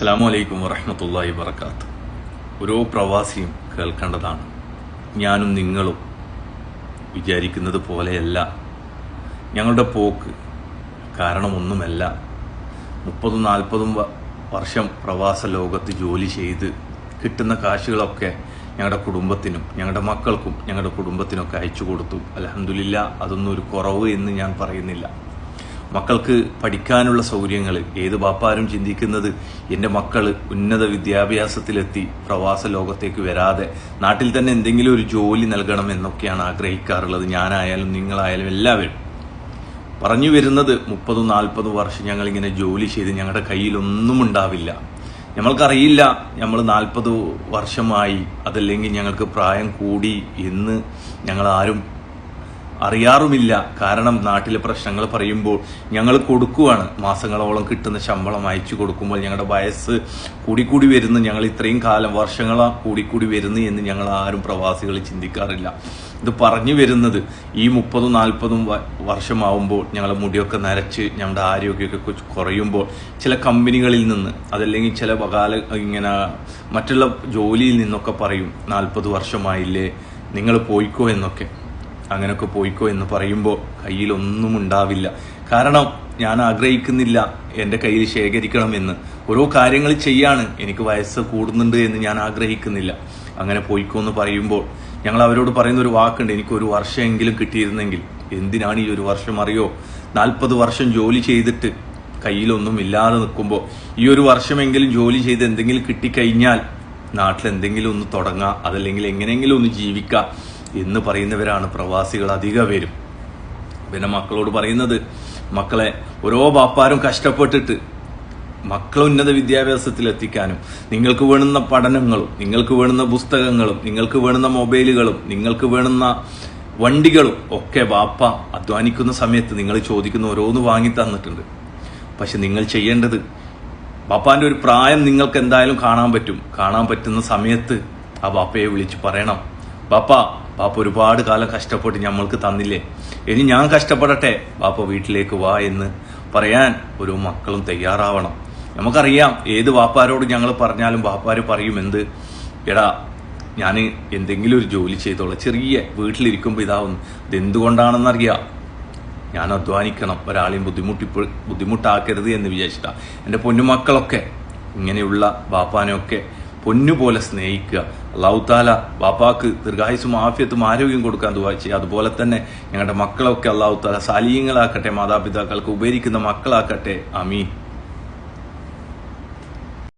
അസ്സലാമു അലൈക്കും വറഹ്മത്തുള്ളാഹി വബറകാത്ത്. ഓരോ പ്രവാസിയും കേൾക്കേണ്ടതാണ്. ഞാനും നിങ്ങളും വിചാരിക്കുന്നത് പോലെയല്ല ഞങ്ങളുടെ പോക്ക്. കാരണമൊന്നുമല്ല. 30-40 വർഷം പ്രവാസ ലോകത്ത് ജോലി ചെയ്ത് കിട്ടുന്ന കാശുകളൊക്കെ ഞങ്ങളുടെ കുടുംബത്തിനും ഞങ്ങളുടെ മക്കൾക്കും ഞങ്ങളുടെ കുടുംബത്തിനൊക്കെ അയച്ചു കൊടുത്തു. അൽഹംദുലില്ലാ, അതൊന്നും ഒരു കുറവ് എന്ന് ഞാൻ പറയുന്നില്ല. മക്കൾക്ക് പഠിക്കാനുള്ള സൗകര്യങ്ങൾ ഏത് ബാപ്പാരും ചിന്തിക്കുന്നത് എൻ്റെ മക്കൾ ഉന്നത വിദ്യാഭ്യാസത്തിലെത്തി പ്രവാസ ലോകത്തേക്ക് വരാതെ നാട്ടിൽ തന്നെ എന്തെങ്കിലും ഒരു ജോലി നൽകണം എന്നൊക്കെയാണ് ആഗ്രഹിക്കാറുള്ളത്. ഞാനായാലും നിങ്ങളായാലും എല്ലാവരും പറഞ്ഞു വരുന്നത് 30-40 വർഷം ഞങ്ങളിങ്ങനെ ജോലി ചെയ്ത് ഞങ്ങളുടെ കയ്യിലൊന്നും ഉണ്ടാവില്ല. നമ്മൾക്കറിയില്ല നമ്മൾ 40 വർഷമായി, അതല്ലെങ്കിൽ ഞങ്ങൾക്ക് പ്രായം കൂടി എന്ന് ഞങ്ങളാരും അറിയാറുമില്ല. കാരണം നാട്ടിലെ പ്രശ്നങ്ങൾ പറയുമ്പോൾ ഞങ്ങൾ കൊടുക്കുവാണ്. മാസങ്ങളോളം കിട്ടുന്ന ശമ്പളം അയച്ചു കൊടുക്കുമ്പോൾ ഞങ്ങളുടെ വയസ്സ് കൂടിക്കൂടി വരുന്നു, ഞങ്ങൾ ഇത്രയും കാലം വർഷങ്ങളാ കൂടിക്കൂടി വരുന്നു എന്ന് ഞങ്ങൾ ആരും പ്രവാസികൾ ചിന്തിക്കാറില്ല. ഇത് പറഞ്ഞു വരുന്നത് ഈ 30-40 വർഷമാവുമ്പോൾ ഞങ്ങളുടെ മുടിയൊക്കെ നരച്ച് ഞങ്ങളുടെ ആരോഗ്യമൊക്കെ കുറയുമ്പോൾ ചില കമ്പനികളിൽ നിന്ന്, അതല്ലെങ്കിൽ ചില ഇങ്ങനെ മറ്റുള്ള ജോലിയിൽ നിന്നൊക്കെ പറയും 40 വർഷമായില്ലേ, നിങ്ങൾ പോയിക്കോ എന്നൊക്കെ. അങ്ങനെയൊക്കെ പോയിക്കോ എന്ന് പറയുമ്പോൾ കയ്യിലൊന്നും ഉണ്ടാവില്ല. കാരണം ഞാൻ ആഗ്രഹിക്കുന്നില്ല എൻ്റെ കയ്യിൽ ശേഖരിക്കണമെന്ന്. ഓരോ കാര്യങ്ങൾ ചെയ്യാണ്, എനിക്ക് വയസ്സ് കൂടുന്നുണ്ട് എന്ന് ഞാൻ ആഗ്രഹിക്കുന്നില്ല. അങ്ങനെ പോയിക്കോ എന്ന് പറയുമ്പോൾ ഞങ്ങൾ അവരോട് പറയുന്ന ഒരു വാക്കുണ്ട്, എനിക്കൊരു വർഷമെങ്കിലും കിട്ടിയിരുന്നെങ്കിൽ. എന്തിനാണ് ഈ ഒരു വർഷം അറിയോ? 40 വർഷം ജോലി ചെയ്തിട്ട് കയ്യിലൊന്നും ഇല്ലാതെ നിൽക്കുമ്പോൾ ഈ ഒരു വർഷമെങ്കിലും ജോലി ചെയ്ത് എന്തെങ്കിലും കിട്ടിക്കഴിഞ്ഞാൽ നാട്ടിലെന്തെങ്കിലും ഒന്ന് തുടങ്ങാം, അതല്ലെങ്കിൽ എങ്ങനെയെങ്കിലും ഒന്ന് ജീവിക്കാം എന്ന് പറയുന്നവരാണ് പ്രവാസികൾ അധിക പേരും. പിന്നെ മക്കളോട് പറയുന്നത്, മക്കളെ ഓരോ ബാപ്പാരും കഷ്ടപ്പെട്ടിട്ട് മക്കളെ ഉന്നത വിദ്യാഭ്യാസത്തിൽ എത്തിക്കാനും നിങ്ങൾക്ക് വേണ്ടുന്ന പഠനങ്ങളും നിങ്ങൾക്ക് വേണ്ടുന്ന പുസ്തകങ്ങളും നിങ്ങൾക്ക് വേണ്ടുന്ന മൊബൈലുകളും നിങ്ങൾക്ക് വേണ്ടുന്ന വണ്ടികളും ഒക്കെ ബാപ്പ അധ്വാനിക്കുന്ന സമയത്ത് നിങ്ങൾ ചോദിക്കുന്ന ഓരോന്ന് വാങ്ങി തന്നിട്ടുണ്ട്. പക്ഷെ നിങ്ങൾ ചെയ്യേണ്ടത്, ബാപ്പാന്റെ ഒരു പ്രായം നിങ്ങൾക്ക് എന്തായാലും കാണാൻ പറ്റുന്ന സമയത്ത് ആ ബാപ്പയെ വിളിച്ച് പറയണം, ബാപ്പ ഒരുപാട് കാലം കഷ്ടപ്പെട്ട് ഞമ്മൾക്ക് തന്നില്ലേ, ഇനി ഞാൻ കഷ്ടപ്പെടട്ടെ, ബാപ്പ വീട്ടിലേക്ക് വാ എന്ന് പറയാൻ ഓരോ മക്കളും തയ്യാറാവണം. നമുക്കറിയാം ഏത് ബാപ്പാരോട് ഞങ്ങൾ പറഞ്ഞാലും ബാപ്പാര് പറയും, എന്ത് എടാ ഞാൻ എന്തെങ്കിലും ഒരു ജോലി ചെയ്തോളാം, ചെറിയ വീട്ടിലിരിക്കുമ്പോൾ ഇതാവുന്നു. ഇതെന്തുകൊണ്ടാണെന്നറിയാം, ഞാൻ അധ്വാനിക്കണം, ഒരാളെയും ബുദ്ധിമുട്ടാക്കരുത് എന്ന് വിചാരിച്ചിട്ടാ. എൻ്റെ പൊന്നുമക്കളൊക്കെ ഇങ്ങനെയുള്ള ബാപ്പാനെയൊക്കെ പൊന്നുപോലെ സ്നേഹിക്കുക. അല്ലാഹു തആല ബാപ്പാക്ക് ദീർഘായുസ്സും ആഫിയത്തും ആരോഗ്യം കൊടുക്കാൻ ദുആ ചെയ്യുക. അതുപോലെ തന്നെ ഞങ്ങളുടെ മക്കളൊക്കെ അല്ലാഹു തആല സാലിഹീങ്ങളാക്കട്ടെ, മാതാപിതാക്കൾക്ക് ഉപകരിക്കുന്ന മക്കളാക്കട്ടെ. ആമീൻ.